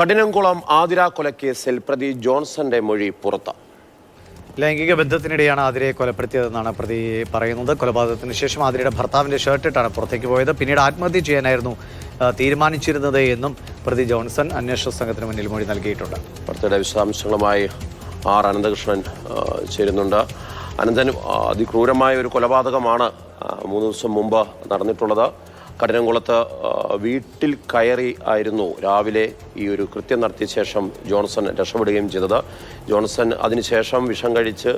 കഠിനംകുളം ആതിര കൊലക്കേസിൽ പ്രതി ജോൺസന്റെ മൊഴി പുറത്ത്. ലൈംഗിക ബന്ധത്തിനിടെയാണ് ആതിരയെ കൊലപ്പെടുത്തിയതെന്നാണ് പ്രതി പറയുന്നത്. കൊലപാതകത്തിന് ശേഷം ആതിരയുടെ ഭർത്താവിന്റെ ഷർട്ടിട്ടാണ് പുറത്തേക്ക് പോയത്. പിന്നീട് ആത്മഹത്യ ചെയ്യാനായിരുന്നു തീരുമാനിച്ചിരുന്നത് എന്നും പ്രതി ജോൺസൺ അന്വേഷണ സംഘത്തിന് മുന്നിൽ മൊഴി നൽകിയിട്ടുണ്ട്. വാർത്തയുടെ വിശദാംശങ്ങളുമായി ആർ അനന്തകൃഷ്ണൻ ചേരുന്നുണ്ട്. അനന്തൻ, അതിക്രൂരമായ ഒരു കൊലപാതകമാണ് 3 ദിവസം മുമ്പ് നടന്നിട്ടുള്ളത്. കഠിനംകുളത്ത് വീട്ടിൽ കയറി ആയിരുന്നു രാവിലെ ഈ ഒരു കൃത്യം നടത്തിയ ശേഷം ജോൺസൺ രക്ഷപ്പെടുകയും ചെയ്തത്. ജോൺസൺ അതിനുശേഷം വിഷം കഴിച്ച്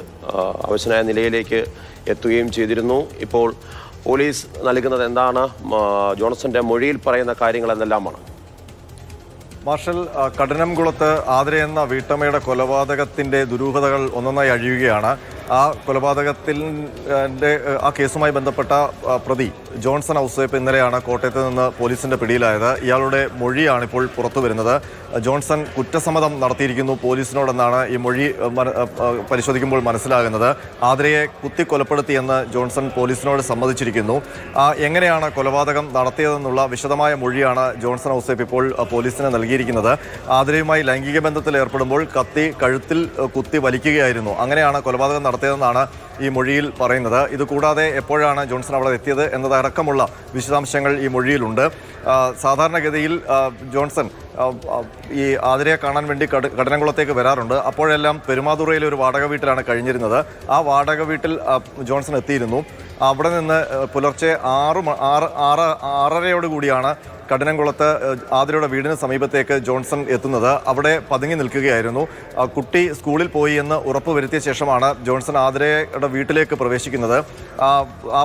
അവശനായ നിലയിലേക്ക് എത്തുകയും ചെയ്തിരുന്നു. ഇപ്പോൾ പോലീസ് നൽകുന്നത് എന്താണ്? ജോൺസന്റെ മൊഴിയിൽ പറയുന്ന കാര്യങ്ങൾ എന്തെല്ലാമാണ്? മാർഷൽ, കഠിനംകുളത്ത് ആതിര എന്ന വീട്ടമ്മയുടെ കൊലപാതകത്തിന്റെ ദുരൂഹതകൾ ഒന്നൊന്നായി അഴിയുകയാണ്. ആ കൊലപാതകത്തിൻ്റെ ആ കേസുമായി ബന്ധപ്പെട്ട പ്രതി ജോൺസൺ ഔസേപ്പ് ഇന്നലെയാണ് കോട്ടയത്ത് നിന്ന് പോലീസിന്റെ പിടിയിലായത്. ഇയാളുടെ മൊഴിയാണ് ഇപ്പോൾ പുറത്തു വരുന്നത്. ജോൺസൺ കുറ്റസമ്മതം നടത്തിയിരിക്കുന്നു പോലീസിനോടെന്നാണ് ഈ മൊഴി പരിശോധിക്കുമ്പോൾ മനസ്സിലാകുന്നത്. ആതിരയെ കുത്തിക്കൊലപ്പെടുത്തിയെന്ന് ജോൺസൺ പോലീസിനോട് സമ്മതിച്ചിരിക്കുന്നു. എങ്ങനെയാണ് കൊലപാതകം നടത്തിയതെന്നുള്ള വിശദമായ മൊഴിയാണ് ജോൺസൺ ഔസേപ്പ് ഇപ്പോൾ പോലീസിന് നൽകിയിരിക്കുന്നത്. ആതിരയുമായി ലൈംഗിക ബന്ധത്തിൽ ഏർപ്പെടുമ്പോൾ കത്തി കഴുത്തിൽ കുത്തി വലിക്കുകയായിരുന്നു, അങ്ങനെയാണ് കൊലപാതകം നടത്തിയതെന്നാണ് ഈ മൊഴിയിൽ പറയുന്നത്. ഇതുകൂടാതെ എപ്പോഴാണ് ജോൺസൺ അവിടെ എത്തിയത് എന്നതടക്കമുള്ള വിശദാംശങ്ങൾ ഈ മൊഴിയിലുണ്ട്. സാധാരണഗതിയിൽ ജോൺസൺ ഈ ആതിരയെ കാണാൻ വേണ്ടി കഠിനംകുളത്തേക്ക് വരാറുണ്ട്. അപ്പോഴെല്ലാം പെരുമാതുറയിലെ ഒരു വാടക വീട്ടിലാണ് കഴിഞ്ഞിരുന്നത്. ആ വാടക വീട്ടിൽ ജോൺസൺ എത്തിയിരുന്നു. അവിടെ നിന്ന് പുലർച്ചെ 6:30 കഠിനംകുളത്ത് ആതിരയുടെ വീടിന് സമീപത്തേക്ക് ജോൺസൺ എത്തുന്നത്. അവിടെ പതുങ്ങി നിൽക്കുകയായിരുന്നു. കുട്ടി സ്കൂളിൽ പോയി എന്ന് ഉറപ്പുവരുത്തിയ ശേഷമാണ് ജോൺസൺ ആതിരയുടെ വീട്ടിലേക്ക് പ്രവേശിക്കുന്നത്.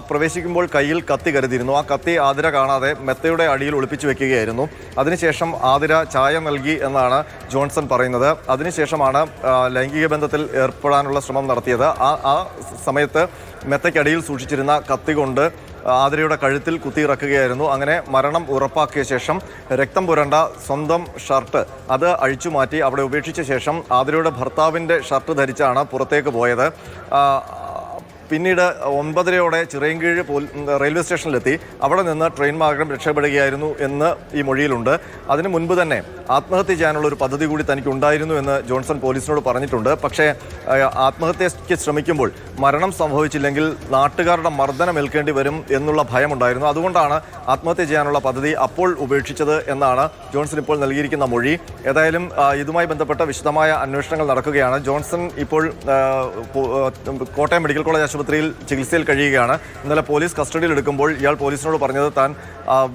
പ്രവേശിക്കുമ്പോൾ കയ്യിൽ കത്തി കരുതിയിരുന്നു. ആ കത്തി ആതിര കാണാതെ മെത്തയുടെ അടിയിൽ ഒളിപ്പിച്ചു വെക്കുകയായിരുന്നു. അതിനുശേഷം ആതിര ചായ നൽകി എന്നാണ് ജോൺസൺ പറയുന്നത്. അതിനുശേഷമാണ് ലൈംഗിക ബന്ധത്തിൽ ഏർപ്പെടാനുള്ള ശ്രമം നടത്തിയത്. ആ സമയത്ത് മെത്തയ്ക്കടിയിൽ സൂക്ഷിച്ചിരുന്ന കത്തി കൊണ്ട് ആതിരയുടെ കഴുത്തിൽ കുത്തിയിറക്കുകയായിരുന്നു. അങ്ങനെ മരണം ഉറപ്പാക്കിയ ശേഷം രക്തം പുരണ്ട സ്വന്തം ഷർട്ട് അത് അഴിച്ചു മാറ്റി അവിടെ ഉപേക്ഷിച്ച ശേഷം ആതിരയുടെ ഭർത്താവിൻ്റെ ഷർട്ട് ധരിച്ചാണ് പുറത്തേക്ക് പോയത്. പിന്നീട് 9:30 ചിറയൻകീഴ് റെയിൽവേ സ്റ്റേഷനിലെത്തി അവിടെ നിന്ന് ട്രെയിൻ മാർഗം രക്ഷപ്പെടുകയായിരുന്നു എന്ന് ഈ മൊഴിയിലുണ്ട്. അതിനു മുൻപ് തന്നെ ആത്മഹത്യ ചെയ്യാനുള്ള ഒരു പദ്ധതി കൂടി തനിക്ക് ഉണ്ടായിരുന്നു എന്ന് ജോൺസൺ പോലീസിനോട് പറഞ്ഞിട്ടുണ്ട്. പക്ഷേ ആത്മഹത്യയ്ക്ക് ശ്രമിക്കുമ്പോൾ മരണം സംഭവിച്ചില്ലെങ്കിൽ നാട്ടുകാരുടെ മർദ്ദനം ഏൽക്കേണ്ടി വരും എന്നുള്ള ഭയമുണ്ടായിരുന്നു. അതുകൊണ്ടാണ് ആത്മഹത്യ ചെയ്യാനുള്ള പദ്ധതി അപ്പോൾ ഉപേക്ഷിച്ചത് എന്നാണ് ജോൺസൺ ഇപ്പോൾ നൽകിയിരിക്കുന്ന മൊഴി. ഏതായാലും ഇതുമായി ബന്ധപ്പെട്ട വിശദമായ അന്വേഷണങ്ങൾ നടക്കുകയാണ്. ജോൺസൺ ഇപ്പോൾ കോട്ടയം മെഡിക്കൽ കോളേജ് ആശുപത്രിയിൽ ചികിത്സയിൽ കഴിയുകയാണ്. ഇന്നലെ പോലീസ് കസ്റ്റഡിയിൽ എടുക്കുമ്പോൾ ഇയാൾ പോലീസിനോട് പറഞ്ഞത് താൻ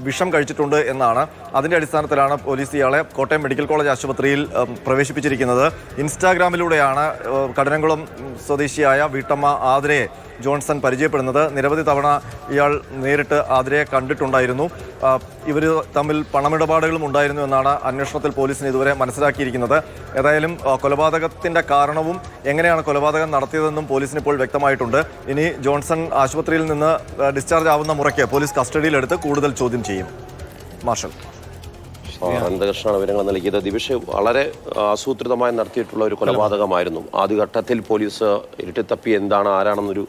വിഷം കഴിച്ചിട്ടുണ്ട് എന്നാണ്. അതിൻ്റെ അടിസ്ഥാനത്തിലാണ് പോലീസ് ഇയാളെ കോട്ടയം മെഡിക്കൽ കോളേജ് ആശുപത്രിയിൽ പ്രവേശിപ്പിച്ചിരിക്കുന്നത്. ഇൻസ്റ്റാഗ്രാമിലൂടെയാണ് കഠിനംകുളം സ്വദേശിയായ വീട്ടമ്മ ആതിരയെ ജോൺസൺ പരിചയപ്പെടുന്നത്. നിരവധി തവണ ഇയാൾ നേരിട്ട് ആതിരയെ കണ്ടിട്ടുണ്ടായിരുന്നു. ഇവർ തമ്മിൽ പണമിടപാടുകളും ഉണ്ടായിരുന്നു എന്നാണ് അന്വേഷണത്തിൽ പോലീസിന് ഇതുവരെ മനസ്സിലാക്കിയിരിക്കുന്നത്. ഏതായാലും കൊലപാതകത്തിൻ്റെ കാരണവും എങ്ങനെയാണ് കൊലപാതകം നടത്തിയതെന്നും പോലീസിന് ഇപ്പോൾ വ്യക്തമായിട്ടുണ്ട്. ഇനി ജോൺസൺ ആശുപത്രിയിൽ നിന്ന് ഡിസ്ചാർജ് ആവുന്ന മുറയ്ക്ക് പോലീസ് കസ്റ്റഡിയിലെടുത്ത് കൂടുതൽ ചോദ്യം ചെയ്യും. മാർഷൽ അനന്തകൃഷ്ണനാണ് വിവരങ്ങൾ നൽകിയത്. ദിവിഷ്, വളരെ ആസൂത്രിതമായി നടത്തിയിട്ടുള്ള ഒരു കൊലപാതകമായിരുന്നു. ആദ്യഘട്ടത്തിൽ പോലീസ് ഇരുട്ടിത്തപ്പി എന്താണ് ആരാണെന്നൊരു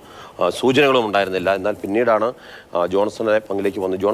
സൂചനകളും ഉണ്ടായിരുന്നില്ല. എന്നാൽ പിന്നീടാണ് ജോൺസന്റെ പങ്കിലേക്ക് വന്നത്.